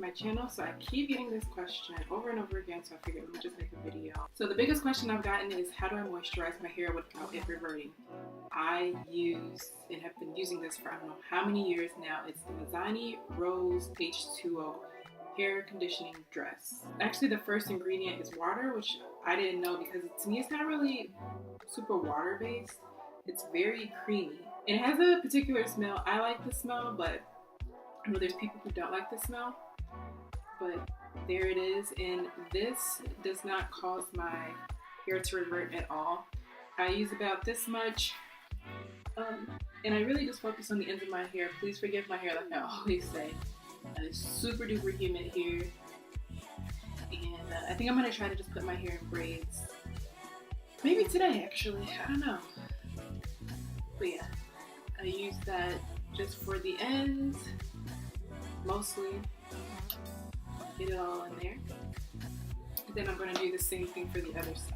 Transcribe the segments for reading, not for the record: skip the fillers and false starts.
my channel, so I keep getting this question over and over again, so I figured let me just make a video. So the biggest question I've gotten is, how do I moisturize my hair without it reverting? I use and have been using this for I don't know how many years now. It's the Mizani Rose H2O hair conditioning dress. Actually, the first ingredient is water, which I didn't know because to me it's not really super water based. It's very creamy. It has a particular smell. I like the smell, but I know there's people who don't like the smell. But there it is, and this does not cause my hair to revert at all. I use about this much, and I really just focus on the ends of my hair. Please forgive my hair, like I always say. It's super duper humid here, and I think I'm gonna try to just put my hair in braids. Maybe today, actually. I don't know. But yeah, I use that just for the ends, mostly. Get it all in there. And then I'm gonna do the same thing for the other side.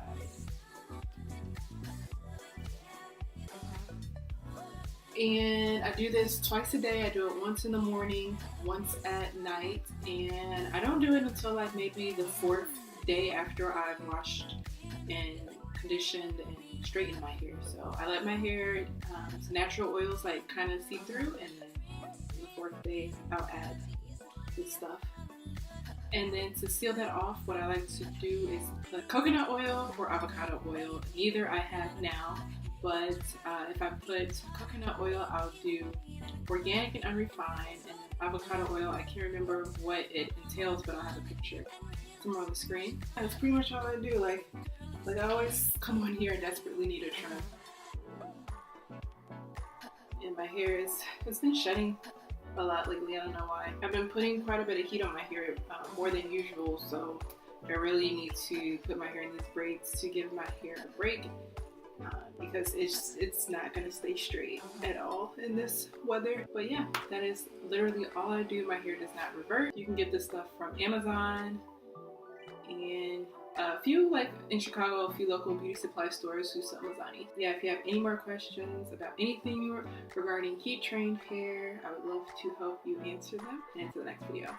And I do this twice a day. I do it once in the morning, once at night, and I don't do it until like maybe the 4th day after I've washed and conditioned and straightened my hair. So I let my hair, natural oils like kind of see through, and then the 4th day I'll add this stuff. And then to seal that off, what I like to do is put coconut oil or avocado oil. Neither I have now. But if I put coconut oil, I'll do organic and unrefined, and avocado oil, I can't remember what it entails, but I'll have a picture somewhere on the screen. That's pretty much all I do. Like I always come on here and desperately need a trim. And my hair it's been shedding a lot lately. I don't know why. I've been putting quite a bit of heat on my hair, more than usual, so I really need to put my hair in these braids to give my hair a break. Because it's not going to stay straight at all in this weather. But yeah, that is literally all I do. My hair does not revert. You can get this stuff from Amazon and a few, like in Chicago, a few local beauty supply stores who sell Mizani. Yeah, if you have any more questions about anything regarding heat trained hair, I would love to help you answer them. And until the next video.